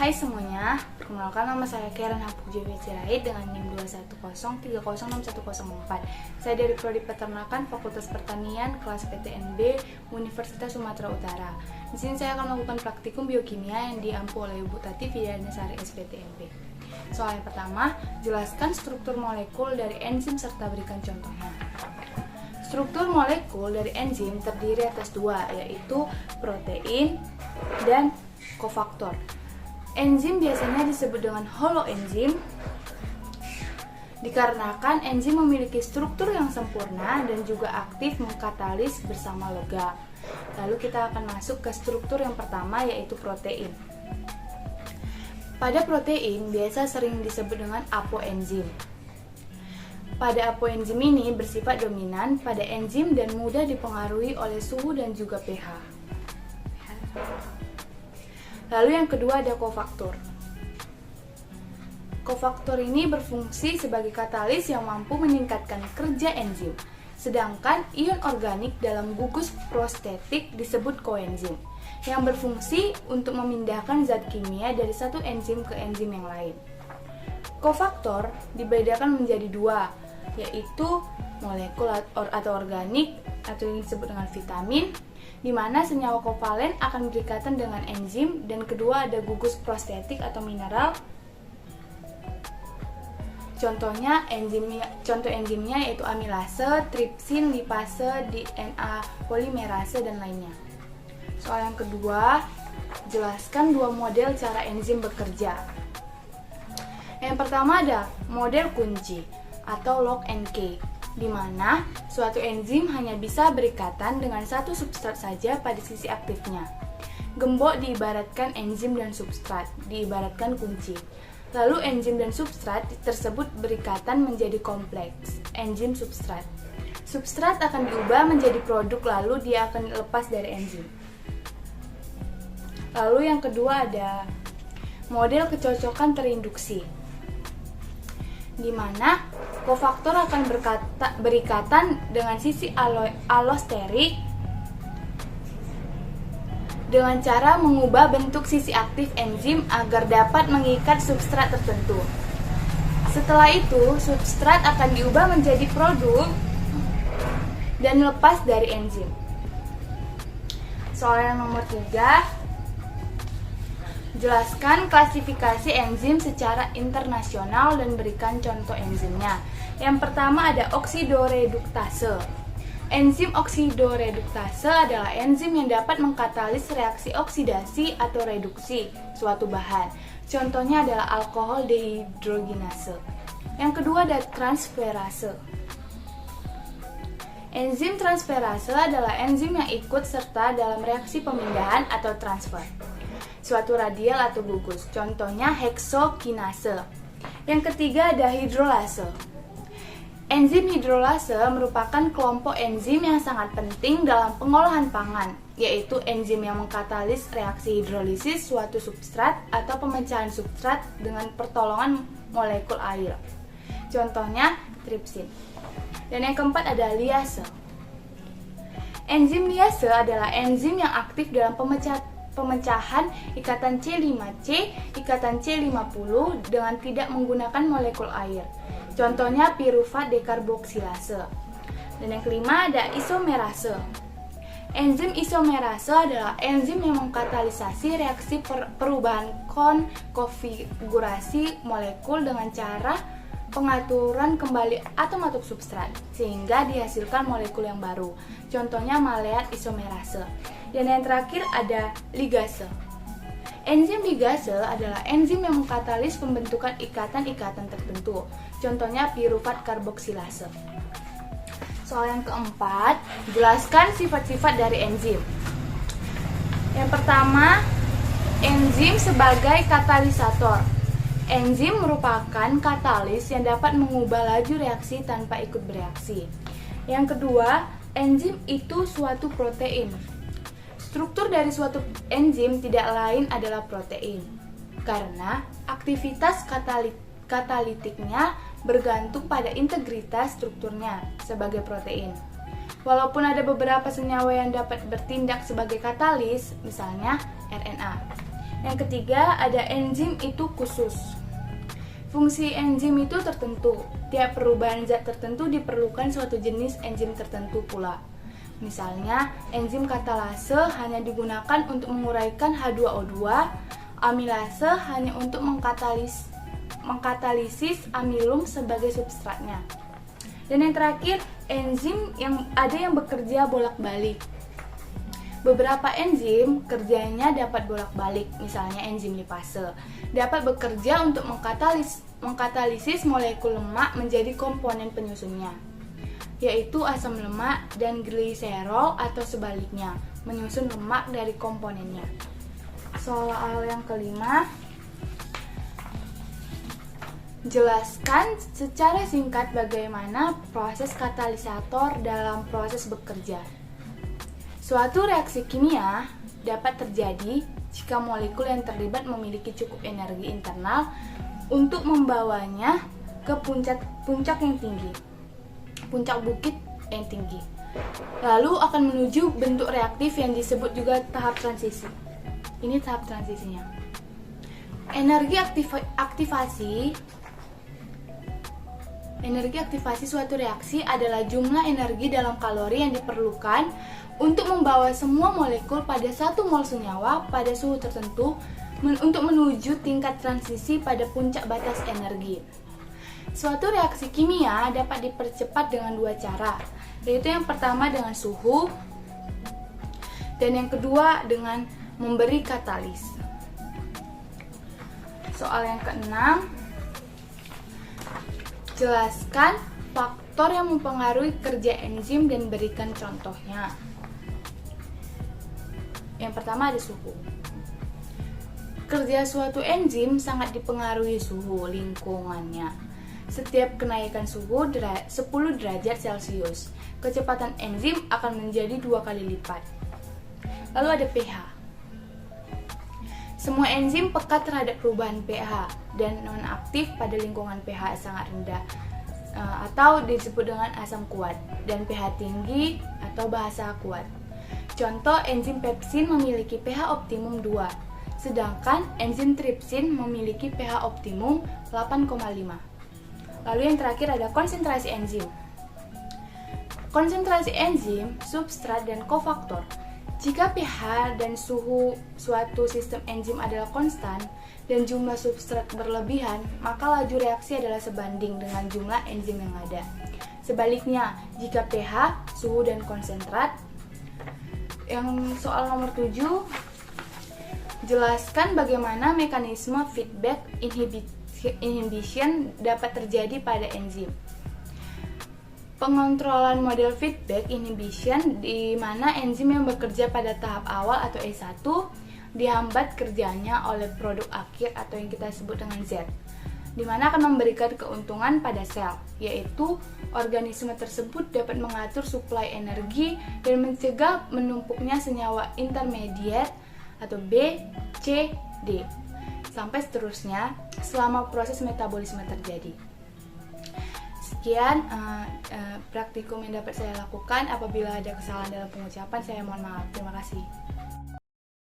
Hai semuanya, perkenalkan nama saya Karen Hapugjawi Sirait dengan NIM 21030606104. Saya dari Prodi Peternakan Fakultas Pertanian kelas PTNB Universitas Sumatera Utara. Di sini saya akan melakukan praktikum biokimia yang diampu oleh Ibu Tati Widianasari SPTNB. Soal yang pertama, jelaskan struktur molekul dari enzim serta berikan contohnya. Struktur molekul dari enzim terdiri atas dua, yaitu protein dan kofaktor. Enzim biasanya disebut dengan holoenzim dikarenakan enzim memiliki struktur yang sempurna dan juga aktif mengkatalis bersama logam. Lalu kita akan masuk ke struktur yang pertama, yaitu protein. Pada protein biasa sering disebut dengan apoenzim. Pada apoenzim ini bersifat dominan pada enzim dan mudah dipengaruhi oleh suhu dan juga pH. Lalu yang kedua ada kofaktor. Kofaktor ini berfungsi sebagai katalis yang mampu meningkatkan kerja enzim. Sedangkan ion organik dalam gugus prostetik disebut koenzim, yang berfungsi untuk memindahkan zat kimia dari satu enzim ke enzim yang lain. Kofaktor dibedakan menjadi dua, yaitu molekul atau organik atau yang disebut dengan vitamin, di mana senyawa kovalen akan berikatan dengan enzim, dan kedua ada gugus prostetik atau mineral. Contoh enzimnya yaitu amilase, tripsin, lipase, DNA polimerase dan lainnya. Soal yang kedua, jelaskan dua model cara enzim bekerja. Yang pertama ada model kunci atau lock and key, di mana suatu enzim hanya bisa berikatan dengan satu substrat saja pada sisi aktifnya. Gembok diibaratkan enzim dan substrat, diibaratkan kunci. Lalu enzim dan substrat tersebut berikatan menjadi kompleks, enzim substrat. Substrat akan diubah menjadi produk, lalu dia akan lepas dari enzim. Lalu yang kedua ada model kecocokan terinduksi, di mana kofaktor akan berikatan dengan sisi alosterik dengan cara mengubah bentuk sisi aktif enzim agar dapat mengikat substrat tertentu. Setelah itu, substrat akan diubah menjadi produk dan lepas dari enzim. Soal yang nomor 3, jelaskan klasifikasi enzim secara internasional dan berikan contoh enzimnya. Yang pertama ada oksidoreduktase. Enzim oksidoreduktase adalah enzim yang dapat mengkatalis reaksi oksidasi atau reduksi suatu bahan. Contohnya adalah alkohol dehidrogenase. Yang kedua ada transferase. Enzim transferase adalah enzim yang ikut serta dalam reaksi pemindahan atau transfer suatu radial atau gugus. Contohnya heksokinase. Yang ketiga ada hidrolase. Enzim hidrolase merupakan kelompok enzim yang sangat penting dalam pengolahan pangan, yaitu enzim yang mengkatalis reaksi hidrolisis suatu substrat atau pemecahan substrat dengan pertolongan molekul air. Contohnya tripsin. Dan yang keempat ada liase. Enzim liase adalah enzim yang aktif dalam pemecahan ikatan C5C, ikatan C50 dengan tidak menggunakan molekul air. Contohnya pirufat dekarboksilase. Dan yang kelima ada isomerase. Enzim isomerase adalah enzim yang mengkatalisasi reaksi perubahan konfigurasi molekul dengan cara pengaturan kembali atom-atom substrat sehingga dihasilkan molekul yang baru. Contohnya maleat isomerase. Dan yang terakhir ada ligase. Enzim ligase adalah enzim yang mengkatalis pembentukan ikatan-ikatan tertentu. Contohnya pirufat karboksilase. Soal yang keempat, jelaskan sifat-sifat dari enzim. Yang pertama, enzim sebagai katalisator. Enzim merupakan katalis yang dapat mengubah laju reaksi tanpa ikut bereaksi. Yang kedua, enzim itu suatu protein. Struktur dari suatu enzim tidak lain adalah protein, karena aktivitas katalitiknya bergantung pada integritas strukturnya sebagai protein. Walaupun ada beberapa senyawa yang dapat bertindak sebagai katalis, misalnya RNA. Yang ketiga, ada enzim itu khusus. Fungsi enzim itu tertentu. Tiap perubahan zat tertentu diperlukan suatu jenis enzim tertentu pula. Misalnya, enzim katalase hanya digunakan untuk menguraikan H2O2, amilase hanya untuk mengkatalisis amilum sebagai substratnya. Dan yang terakhir, enzim yang bekerja bolak-balik. Beberapa enzim kerjanya dapat bolak-balik, misalnya enzim lipase, dapat bekerja untuk mengkatalisis molekul lemak menjadi komponen penyusunnya, yaitu asam lemak dan gliserol atau sebaliknya, menyusun lemak dari komponennya. Soal yang kelima, jelaskan secara singkat bagaimana proses katalisator dalam proses bekerja. Suatu reaksi kimia dapat terjadi jika molekul yang terlibat memiliki cukup energi internal untuk membawanya ke puncak yang tinggi, puncak bukit yang tinggi. Lalu akan menuju bentuk reaktif yang disebut juga tahap transisi. Ini tahap transisinya. Energi aktivasi suatu reaksi adalah jumlah energi dalam kalori yang diperlukan untuk membawa semua molekul pada 1 mol senyawa pada suhu tertentu untuk menuju tingkat transisi pada puncak batas energi. Suatu reaksi kimia dapat dipercepat dengan 2 cara, yaitu yang pertama dengan suhu dan yang kedua dengan memberi katalis. Soal yang keenam, jelaskan faktor yang mempengaruhi kerja enzim dan berikan contohnya. Yang pertama ada suhu. Kerja suatu enzim sangat dipengaruhi suhu lingkungannya. Setiap kenaikan suhu 10 derajat Celcius, kecepatan enzim akan menjadi 2 kali lipat. Lalu ada pH. Semua enzim peka terhadap perubahan pH dan non-aktif pada lingkungan pH sangat rendah atau disebut dengan asam kuat, dan pH tinggi atau basa kuat. Contoh, enzim pepsin memiliki pH optimum 2, sedangkan enzim tripsin memiliki pH optimum 8,5. Lalu yang terakhir ada konsentrasi enzim. Konsentrasi enzim, substrat, dan kofaktor. Jika pH dan suhu suatu sistem enzim adalah konstan dan jumlah substrat berlebihan, maka laju reaksi adalah sebanding dengan jumlah enzim yang ada. Sebaliknya, jika pH, suhu, dan konsentrat. Yang soal nomor 7, jelaskan bagaimana mekanisme feedback inhibition dapat terjadi pada enzim. Pengontrolan model feedback inhibition di mana enzim yang bekerja pada tahap awal atau E1 dihambat kerjanya oleh produk akhir atau yang kita sebut dengan Z, di mana akan memberikan keuntungan pada sel, yaitu organisme tersebut dapat mengatur suplai energi dan mencegah menumpuknya senyawa intermediate atau B, C, D, sampai seterusnya selama proses metabolisme terjadi. Sekian praktikum yang dapat saya lakukan. Apabila ada kesalahan dalam pengucapan, saya mohon maaf. Terima kasih.